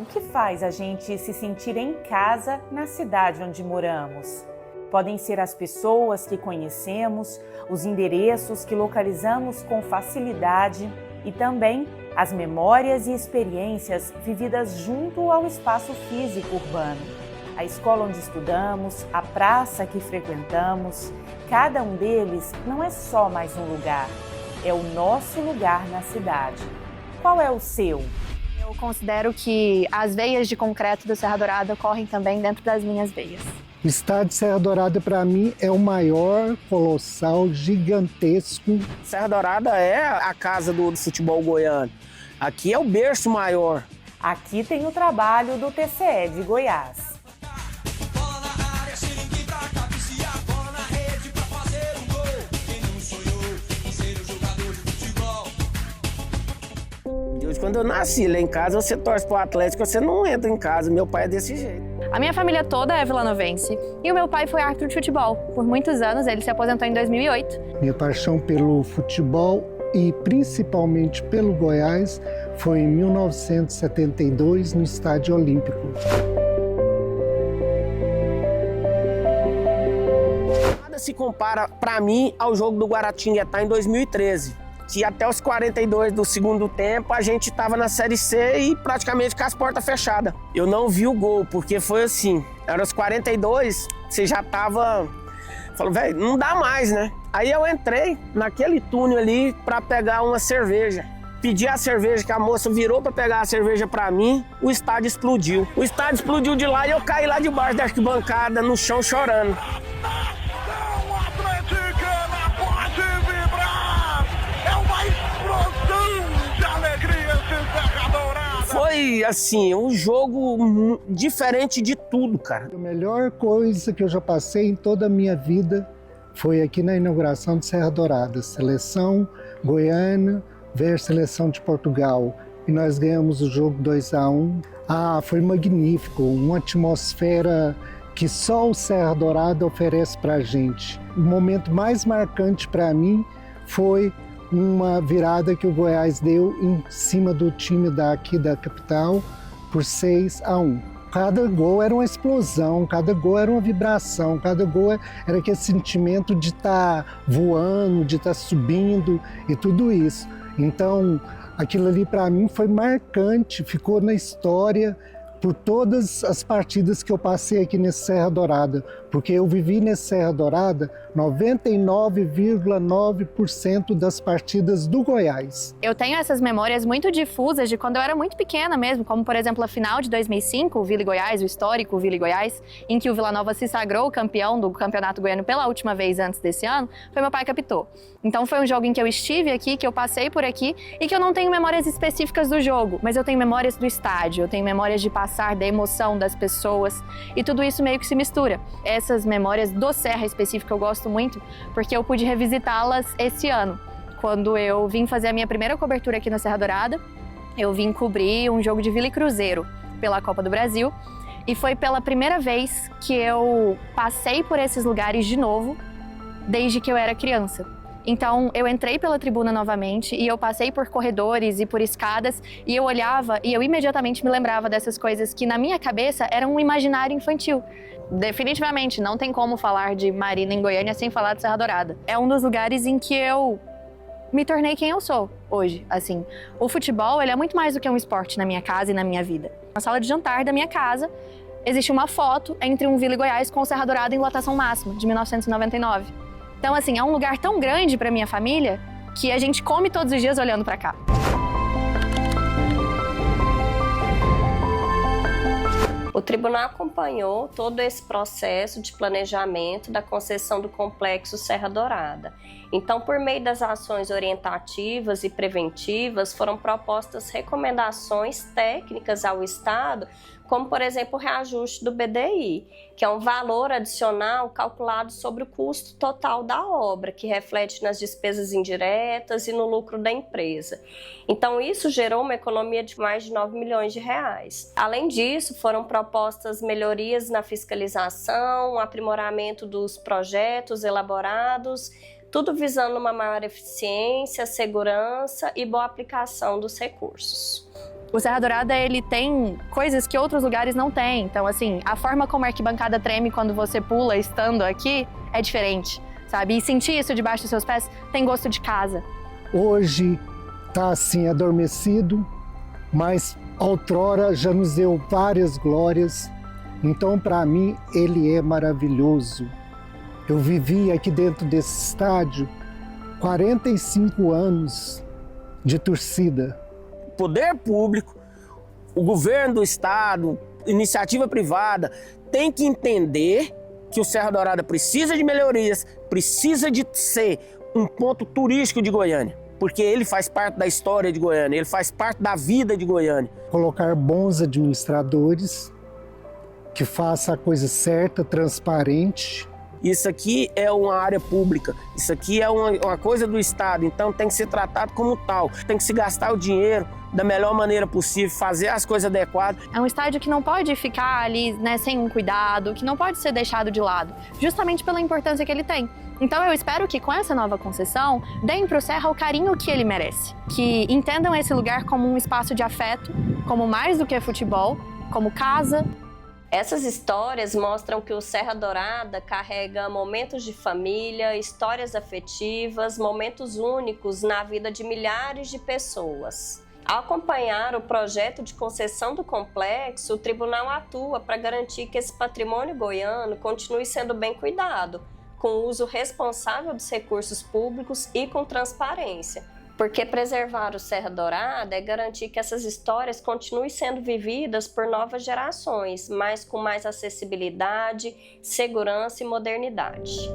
O que faz a gente se sentir em casa na cidade onde moramos? Podem ser as pessoas que conhecemos, os endereços que localizamos com facilidade e também as memórias e experiências vividas junto ao espaço físico urbano. A escola onde estudamos, a praça que frequentamos, cada um deles não é só mais um lugar, é o nosso lugar na cidade. Qual é o seu? Eu considero que as veias de concreto do Serra Dourada correm também dentro das minhas veias. O estádio Serra Dourada, para mim, é o maior, colossal, gigantesco. Serra Dourada é a casa do futebol goiano. Aqui é o berço maior. Aqui tem o trabalho do TCE de Goiás. Quando eu nasci lá em casa, você torce pro Atlético, você não entra em casa. Meu pai é desse jeito. A minha família toda é vilanovense e o meu pai foi árbitro de futebol. Por muitos anos, ele se aposentou em 2008. Minha paixão pelo futebol e principalmente pelo Goiás foi em 1972, no Estádio Olímpico. Nada se compara, para mim, ao jogo do Guaratinguetá em 2013. Que até os 42 do segundo tempo a gente estava na Série C e praticamente com as portas fechadas. Eu não vi o gol, porque foi assim, era os 42, você já tava... Falou, velho, não dá mais, né? Aí eu entrei naquele túnel ali para pegar uma cerveja. Pedi a cerveja, que a moça virou para pegar a cerveja para mim, o estádio explodiu. O estádio explodiu de lá e eu caí lá debaixo da arquibancada, no chão, chorando. Foi, assim, um jogo diferente de tudo, cara. A melhor coisa que eu já passei em toda a minha vida foi aqui na inauguração de Serra Dourada. Seleção goiana versus seleção de Portugal. E nós ganhamos o jogo 2-1. Foi magnífico, uma atmosfera que só o Serra Dourada oferece pra gente. O momento mais marcante para mim foi uma virada que o Goiás deu em cima do time daqui da capital por 6-1. Cada gol era uma explosão, cada gol era uma vibração, cada gol era aquele sentimento de estar voando, de estar subindo e tudo isso. Então, aquilo ali para mim foi marcante, ficou na história por todas as partidas que eu passei aqui nesse Serra Dourada, porque eu vivi nesse Serra Dourada 99,9% das partidas do Goiás. Eu tenho essas memórias muito difusas de quando eu era muito pequena mesmo, como por exemplo a final de 2005, o Vila Goiás, o histórico Vila Goiás, em que o Vila Nova se sagrou campeão do Campeonato Goiano pela última vez antes desse ano, foi meu pai que apitou. Então foi um jogo em que eu estive aqui, que eu passei por aqui e que eu não tenho memórias específicas do jogo, mas eu tenho memórias do estádio, eu tenho memórias de passar, da emoção das pessoas e tudo isso meio que se mistura. Essas memórias do Serra específico eu gosto muito porque eu pude revisitá-las esse ano. Quando eu vim fazer a minha primeira cobertura aqui na Serra Dourada, eu vim cobrir um jogo de Vila e Cruzeiro pela Copa do Brasil e foi pela primeira vez que eu passei por esses lugares de novo desde que eu era criança. Então, eu entrei pela tribuna novamente e eu passei por corredores e por escadas e eu olhava e eu imediatamente me lembrava dessas coisas que na minha cabeça eram um imaginário infantil. Definitivamente, não tem como falar de Marina em Goiânia sem falar de Serra Dourada. É um dos lugares em que eu me tornei quem eu sou hoje. Assim, o futebol, ele é muito mais do que um esporte na minha casa e na minha vida. Na sala de jantar da minha casa, existe uma foto entre um Vila Goiás com o Serra Dourada em lotação máxima, de 1999. Então, assim, é um lugar tão grande para minha família que a gente come todos os dias olhando para cá. O tribunal acompanhou todo esse processo de planejamento da concessão do complexo Serra Dourada. Então, por meio das ações orientativas e preventivas, foram propostas recomendações técnicas ao Estado, como, por exemplo, o reajuste do BDI, que é um valor adicional calculado sobre o custo total da obra, que reflete nas despesas indiretas e no lucro da empresa. Então, isso gerou uma economia de mais de 9 milhões de reais. Além disso, foram propostas melhorias na fiscalização, aprimoramento dos projetos elaborados, tudo visando uma maior eficiência, segurança e boa aplicação dos recursos. O Serra Dourada, ele tem coisas que outros lugares não têm. Então, assim, a forma como a arquibancada treme quando você pula estando aqui é diferente, sabe? E sentir isso debaixo dos seus pés tem gosto de casa. Hoje está assim adormecido, mas outrora já nos deu várias glórias. Então, para mim, ele é maravilhoso. Eu vivi aqui dentro desse estádio 45 anos de torcida. Poder público, o governo do estado, iniciativa privada, tem que entender que o Serra Dourada precisa de melhorias, precisa de ser um ponto turístico de Goiânia, porque ele faz parte da história de Goiânia, ele faz parte da vida de Goiânia. Colocar bons administradores que façam a coisa certa, transparente. Isso aqui é uma área pública, isso aqui é uma coisa do estado, então tem que ser tratado como tal, tem que se gastar o dinheiro da melhor maneira possível, fazer as coisas adequadas. É um estádio que não pode ficar ali, né, sem um cuidado, que não pode ser deixado de lado, justamente pela importância que ele tem. Então eu espero que com essa nova concessão, deem para o Serra o carinho que ele merece, que entendam esse lugar como um espaço de afeto, como mais do que futebol, como casa. Essas histórias mostram que o Serra Dourada carrega momentos de família, histórias afetivas, momentos únicos na vida de milhares de pessoas. Ao acompanhar o projeto de concessão do complexo, o tribunal atua para garantir que esse patrimônio goiano continue sendo bem cuidado, com o uso responsável dos recursos públicos e com transparência. Porque preservar o Serra Dourada é garantir que essas histórias continuem sendo vividas por novas gerações, mas com mais acessibilidade, segurança e modernidade.